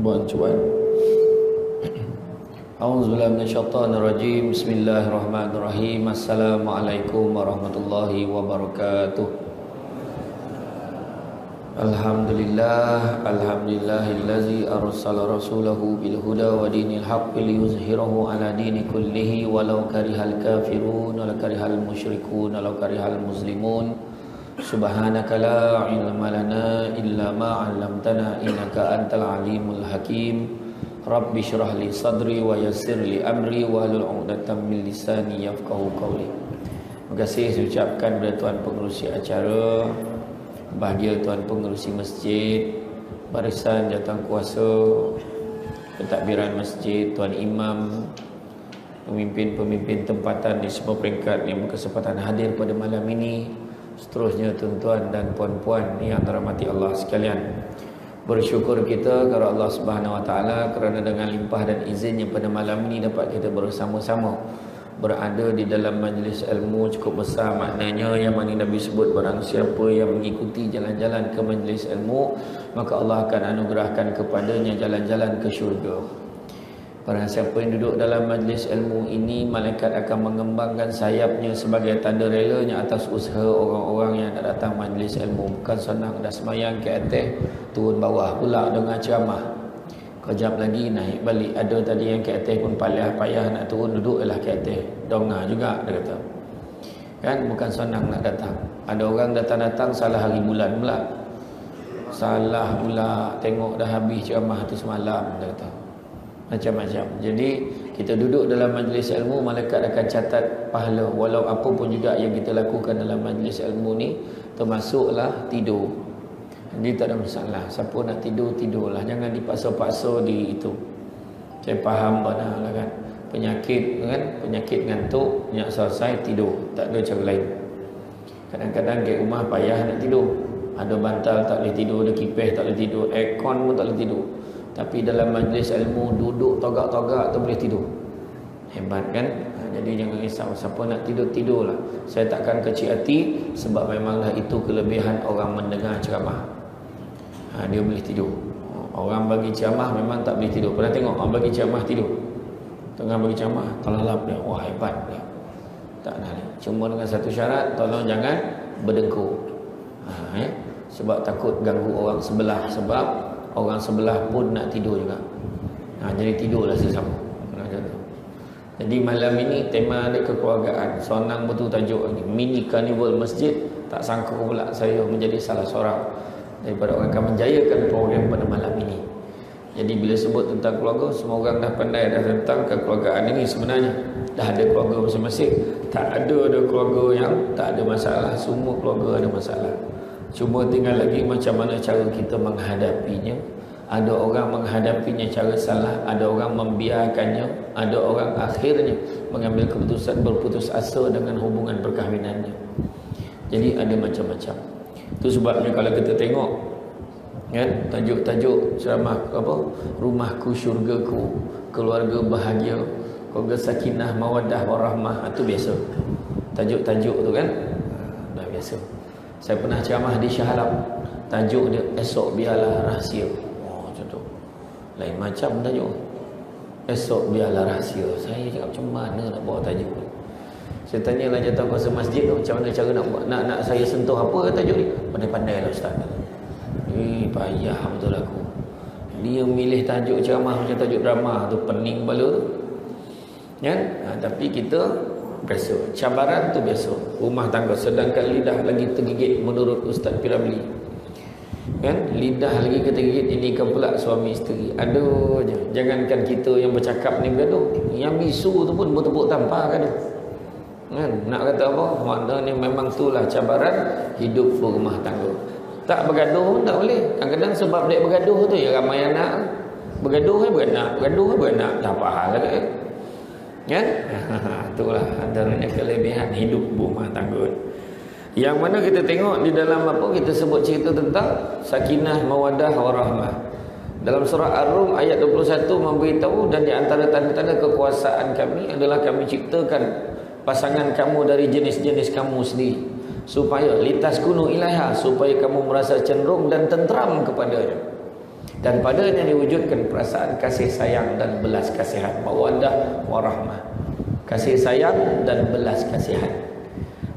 Cuban. A'udzubillahi minasyaitonir rajim. Bismillahirrahmanirrahim. Assalamualaikum warahmatullahi wabarakatuh. Alhamdulillahillazi arsala rasulahu bil huda wa dinil haqqi liyuzhirahu ala dini kullihi walau karihal kafirun walau karihal musyrikun walau karihal muslimun. Subhanaka la ilma lana illa ma 'allamtana innaka antal alimul hakim. Rabbi shrah li sadri wa yassir li amri wahlul 'uqdatam min lisani yafqahu qawli. Terima kasih saya ucapkan kepada tuan pengerusi acara, bahagia tuan pengerusi masjid, barisan jawatankuasa, pentadbiran masjid, tuan imam, pemimpin-pemimpin tempatan di semua peringkat yang berkesempatan hadir pada malam ini. Seterusnya tuan-tuan dan puan-puan yang dirahmati Allah sekalian. Bersyukur kita kepada Allah Subhanahu Wa Taala kerana dengan limpah dan izinnya pada malam ini dapat kita bersama-sama berada di dalam majlis ilmu cukup besar. Maknanya yang mana Nabi sebut, barang siapa yang mengikuti jalan-jalan ke majlis ilmu, maka Allah akan anugerahkan kepadanya jalan-jalan ke syurga. Barang siapa yang duduk dalam majlis ilmu ini, malaikat akan mengembangkan sayapnya sebagai tanda relanya atas usaha orang-orang yang nak datang majlis ilmu. Bukan senang dah semayang ke atas, turun bawah pula dengan ceramah. Kejap lagi naik balik. Ada tadi yang ke atas pun payah nak turun, duduk lah ke atas. Dongah juga dia kata. Kan bukan senang nak datang. Ada orang datang-datang salah hari bulan pula. Salah pula, tengok dah habis ceramah tu semalam dia kata. Macam-macam. Jadi kita duduk dalam majlis ilmu, malaikat akan catat pahala walau apa pun juga yang kita lakukan dalam majlis ilmu ni, termasuklah tidur. Jadi tak ada masalah. Siapa nak tidur, tidurlah. Jangan dipaksa-paksa di itu. Saya faham benar lah kan. Penyakit kan, penyakit ngantuk, nak selesai tidur. Tak ada cara lain. Kadang-kadang kat rumah payah nak tidur. Ada bantal tak boleh tidur, ada kipas tak boleh tidur, aircon pun tak boleh tidur. Tapi dalam majlis ilmu duduk togak-togak tu boleh tidur. Hebat kan? Jadi jangan risau. Siapa nak tidur, tidurlah. Saya takkan kecil hati sebab memanglah itu kelebihan orang mendengar ceramah. Dia boleh tidur. Orang bagi ceramah memang tak boleh tidur. Pernah tengok orang bagi ceramah tidur? Tengah bagi ceramah, terlalap dia. Wah, hebat dia. Tak nak. Cuma dengan satu syarat, tolong jangan berdengkur. Sebab takut ganggu orang sebelah. Sebab orang sebelah pun nak tidur juga. Jadi tidurlah sesama. Jadi malam ini tema ada kekeluargaan. Sonang betul tajuk ini. Mini Carnival Masjid. Tak sangka pula saya menjadi salah seorang daripada orang akan menjayakan program pada malam ini. Jadi bila sebut tentang keluarga, semua orang dah pandai dah tentang kekeluargaan ini sebenarnya. Dah ada keluarga masing-masing. Tak ada keluarga yang tak ada masalah. Semua keluarga ada masalah. Cuma tinggal lagi macam mana cara kita menghadapinya. Ada orang menghadapinya cara salah, ada orang membiarkannya, ada orang akhirnya mengambil keputusan berputus asa dengan hubungan perkahwinannya. Jadi ada macam-macam. Itu sebabnya kalau kita tengok kan, tajuk-tajuk ceramah apa? Rumahku syurgaku, keluarga bahagia, keluarga sakinah mawaddah warahmah, itu biasa. Tajuk-tajuk tu kan dah biasa. Saya pernah ceramah di Shah Alam. Tajuk dia esok biarlah rahsia. Macam tu. Lain macam tajuk. Esok biarlah rahsia. Saya cakap macam mana nak bawa tajuk ni. Saya tanyalah jawatankuasa masjid tu, macam mana cara nak buat, nak saya sentuh apa tajuk ni. Pandai-pandai lah ustaz. Payah betul aku. Dia milih tajuk ceramah macam tajuk drama tu, pening kepala tu. Kan? Tapi kita biasa. Cabaran tu biasa. Rumah tangga. Sedangkan lidah lagi tergigit menurut Ustaz Piramli. Kan? Lidah lagi tergigit. Ini kan pula suami isteri. Aduh je. Jangankan kita yang bercakap ni bergaduh. Yang bisu tu pun bertepuk tampar gaduh. Kan? Nak kata apa? Maknanya memang itulah cabaran hidup berumah tangga. Tak bergaduh pun tak boleh. Kadang-kadang sebab dia bergaduh tu ya ramai anak. Bergaduh beranak. Bergaduh beranak. Tak apa hal lagi. Kan? Itulah antaranya kelebihan hidup rumah tangga. Yang mana kita tengok di dalam apa kita sebut cerita tentang sakinah mawaddah warahmah. Dalam surah Ar-Rum ayat 21 memberitahu, dan di antara tanda-tanda kekuasaan kami adalah kami ciptakan pasangan kamu dari jenis-jenis kamu sendiri, supaya litaskunu ilaiha, supaya kamu merasa cenderung dan tenteram kepadanya. Dan padanya diwujudkan perasaan kasih sayang dan belas kasihan. Mawaddah warahmah. Kasih sayang dan belas kasihan.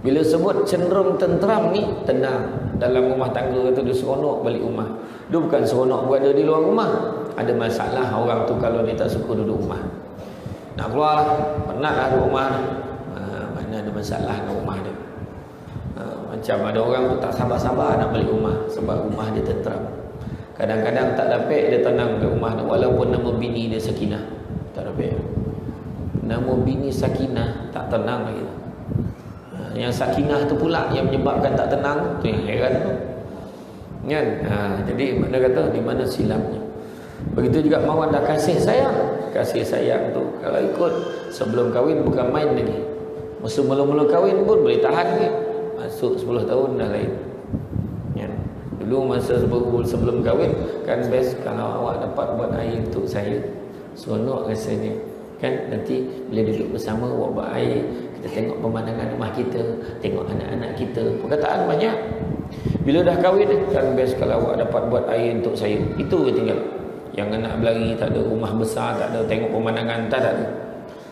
Bila sebut cenderung tenteram ni, tenang. Dalam rumah tangga tu dia seronok balik rumah. Dia bukan seronok berada di luar rumah. Ada masalah orang tu kalau dia tak suka duduk rumah. Nak keluar lah, penatlah duduk rumah ni. Mana ada masalah dengan rumah dia. Macam ada orang tu tak sabar-sabar nak balik rumah sebab rumah dia tenteram. Kadang-kadang tak dapat dia tenang di rumah dia, walaupun nama bini dia Sakinah. Tak dapat. Nama bini Sakinah tak tenang lagi. Yang Sakinah tu pula yang menyebabkan tak tenang, tu yang heran tu. Kan? Jadi mana kata di mana silapnya. Begitu juga mawaddah kasih sayang. Kasih sayang tu kalau ikut sebelum kahwin bukan main lagi. Masa mula-mula kahwin pun boleh tahan ke. Masuk 10 tahun dah lain. Ya. Dulu masa sebelum kahwin kan best kalau awak dapat buat air untuk saya. Seronok rasanya. Kan nanti bila duduk bersama awak buat air, kita tengok pemandangan rumah kita, tengok anak-anak kita. Perkataan banyak. Bila dah kahwin kan best kalau awak dapat buat air untuk saya. Itu je tinggal. Yang anak berlari tak ada, rumah besar tak ada, tengok pemandangan tak ada.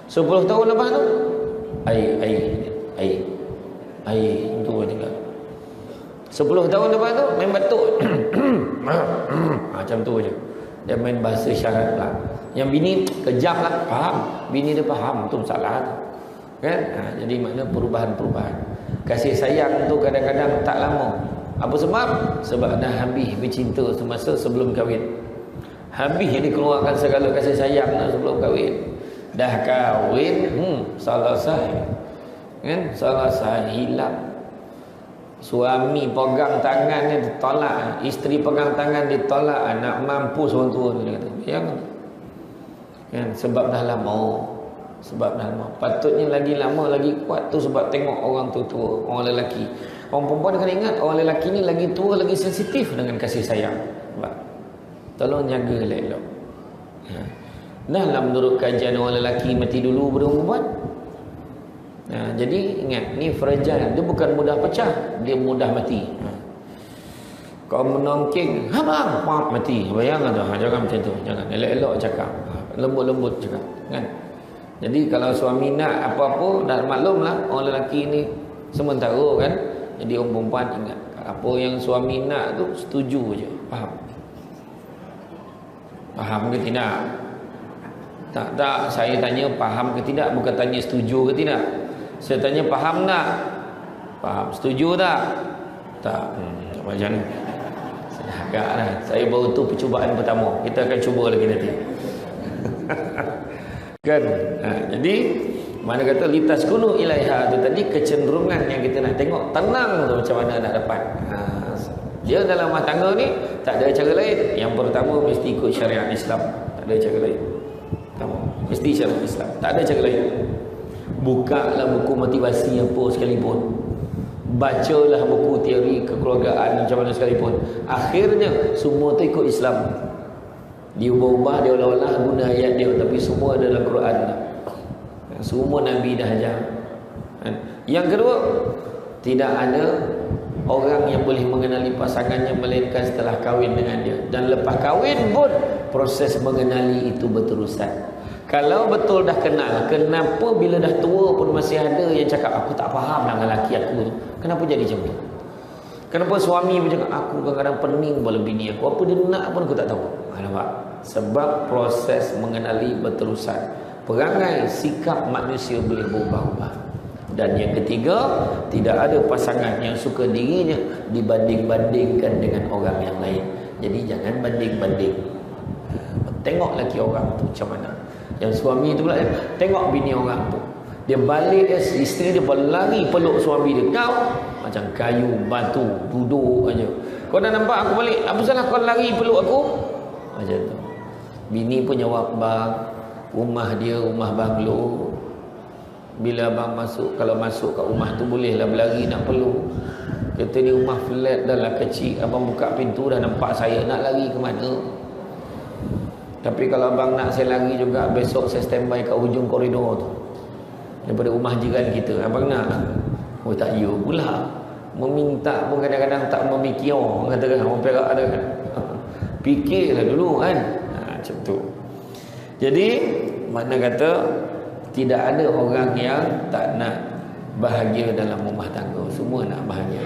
10 tahun lepas tu air itu je tinggal. 10 tahun lepas tu main batuk. Macam tu je. Dia main bahasa syarat lah. Yang bini kejam lah, faham. Bini dia faham, tu masalah tu. Kan? Jadi makna perubahan-perubahan. Kasih sayang tu kadang-kadang tak lama. Apa sebab? Sebab dah habis bercinta semasa sebelum kahwin. Habis dikeluarkan segala kasih sayang sebelum kahwin. Dah kahwin, selesai. Kan? Selesai, hilang. Suami pegang tangan dia ditolak, isteri pegang tangan ditolak, nak mampu seorang tua tu dia kata. Yang kan sebab dah lama. Sebab dah lama. Patutnya lagi lama lagi kuat tu sebab tengok orang tu tua, orang lelaki. Orang perempuan kena ingat orang lelaki ni lagi tua lagi sensitif dengan kasih sayang. Sebab tolong jaga elok-elok. Dah lah menurut kajian orang lelaki mati dulu pada orang perempuan. Jadi ingat ni fragile, dia bukan mudah pecah, dia mudah mati. Kau menongking, bang, mati. Bayangkan tu, jangan macam tu, jangan elok-elok cakap, lembut-lembut cakap, kan? Jadi kalau suami nak apa-apa, dah maklumlah orang lelaki ni sementara kan. Jadi orang perempuan ingat apa yang suami nak tu setuju je, faham? Faham ke tidak? Tak, saya tanya faham ke tidak, bukan tanya setuju ke tidak. Saya tanya faham tak? Faham. Setuju tak? Tak. Macam mana? Agaklah. Saya baru tu percubaan pertama. Kita akan cuba lagi nanti. Kan? Jadi mana kata litas kunu ilaiha tu tadi kecenderungan yang kita nak tengok tenang tu macam mana nak dapat. Dia dalam rumah tangga ni tak ada cara lain. Yang pertama mesti ikut syariat Islam. Tak ada cara lain. Pertama, mesti syariat Islam. Tak ada cara lain. Bukalah buku motivasi apa sekalipun. Bacalah buku teori kekeluargaan macam mana sekalipun. Akhirnya semua tu ikut Islam. Diubah-ubah, dia olah-olah guna ayat dia, tapi semua dalam Quran. Semua Nabi dah ajar. Yang kedua, tidak ada orang yang boleh mengenali pasangannya melainkan setelah kahwin dengan dia. Dan lepas kahwin pun proses mengenali itu berterusan. Kalau betul dah kenal, kenapa bila dah tua pun masih ada yang cakap aku tak faham dengan lelaki aku tu? Kenapa jadi macam tu? Kenapa suami pun cakap aku kadang-kadang pening bola bini aku, apa dia nak pun aku tak tahu. Nampak? Sebab proses mengenali berterusan. Perangai sikap manusia boleh berubah-ubah. Dan yang ketiga, tidak ada pasangan yang suka dirinya dibanding-bandingkan dengan orang yang lain. Jadi jangan banding-banding. Tengok lelaki orang tu macam mana. Yang suami tu pula tengok bini orang tu. Dia balik isteri dia berlari peluk suami dia. Kau macam kayu batu duduk aja. Kau dah nampak aku balik, apa salah kau lari peluk aku? Macam tu. Bini pun jawab, bang, rumah dia rumah banglo. Bila abang masuk, kalau masuk kat rumah tu bolehlah berlari nak peluk. Kata ni rumah flat dah lah kecil, abang buka pintu dah nampak saya, nak lari ke mana? Tapi kalau abang nak saya lari juga, besok saya standby kat hujung koridor tu daripada rumah jiran kita. Abang nak? Oh tak ya pula. Meminta pun kadang-kadang tak memikir. Katakan orang Perak ada kan. Fikirlah dulu kan. Macam tu. Jadi makna kata tidak ada orang yang tak nak bahagia dalam rumah tangga. Semua nak bahagia.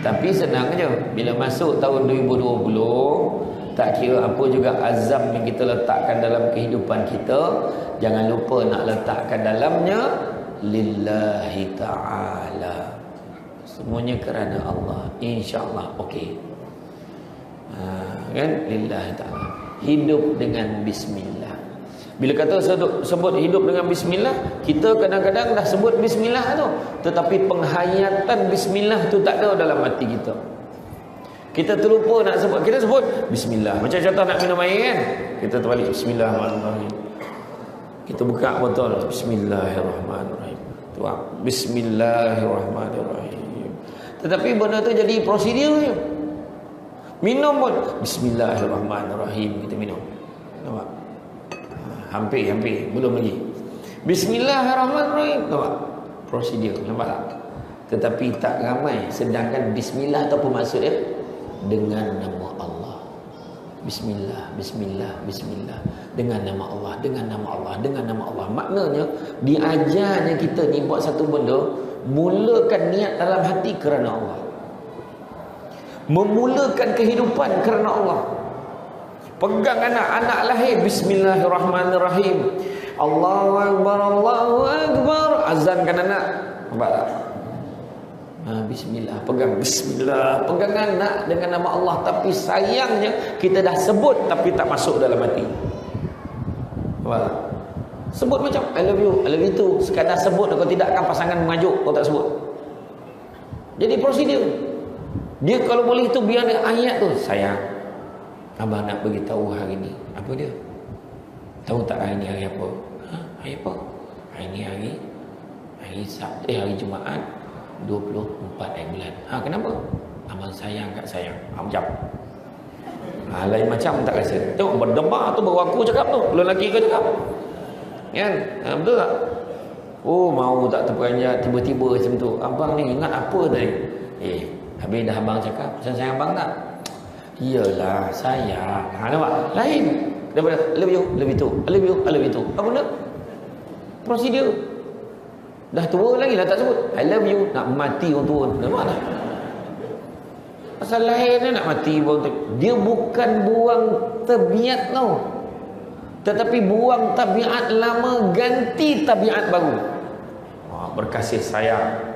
Tapi senangnya bila masuk tahun 2020, tak kira apa juga azam yang kita letakkan dalam kehidupan kita, jangan lupa nak letakkan dalamnya lillahi ta'ala. Semuanya kerana Allah. InsyaAllah okey. Kan? Lillahi ta'ala. Hidup dengan bismillah. Bila kata sebut hidup dengan bismillah, kita kadang-kadang dah sebut bismillah tu, tetapi penghayatan bismillah tu tak ada dalam hati kita. Kita terlupa nak sebut. Kita sebut bismillah. Macam contoh nak minum air kan, kita terbalik bismillahirrahmanirrahim. Kita buka botol, bismillahirrahmanirrahim. Tuang, bismillahirrahmanirrahim. Tetapi benda tu jadi prosedur je. Minum pun bismillahirrahmanirrahim, kita minum. Nampak? Hampir belum lagi. Bismillahirrahmanirrahim. Nampak? Prosedur, nampak tak? Tetapi tak ramai. Sedangkan bismillah tu apa maksud dia? Dengan nama Allah. Bismillah, bismillah, bismillah. Dengan nama Allah, dengan nama Allah, dengan nama Allah. Maknanya diajarnya kita ni buat satu benda, mulakan niat dalam hati kerana Allah. Memulakan kehidupan kerana Allah. Pegang anak lahir, bismillahirrahmanirrahim. Allahu Akbar, Allahu Akbar. Azankan anak. Nampak tak? Bismillah, pegang bismillah. Pegang anak dengan nama Allah. Tapi sayangnya kita dah sebut tapi tak masuk dalam hati. Nampak tak? Sebut macam I love you tu. Sekadar sebut, kalau tidak akan pasangan mengajuk kalau tak sebut. Jadi prosedur. Dia kalau boleh tu biar dia ayat tu. Sayang, abang nak beritahu hari ni. Apa dia? Tahu tak hari ni hari apa? Hari apa? Hari ni hari Sabtu, hari Jumaat 24 hari bulan. Kenapa? Abang sayang kat sayang. Macam lain macam tak rasa. Tengok berdebar tu baru aku cakap tu. Belum lelaki kau cakap. Kan? Betul tak? Oh, mau tak terperanjat tiba-tiba macam tu. Abang ni ingat apa tadi? Habis dah abang cakap, sayang abang tak? Iyalah, sayang. Nampak? Lain daripada love you tu. Love you tu. Apa benda? Prosedur. Dah tua lagi lah tak sebut I love you. Nak mati orang tua. Nampak tak? Pasal lain dia nak mati orang tua. Dia bukan buang tabiat tau, tetapi buang tabiat lama ganti tabiat baru. Berkasih sayang.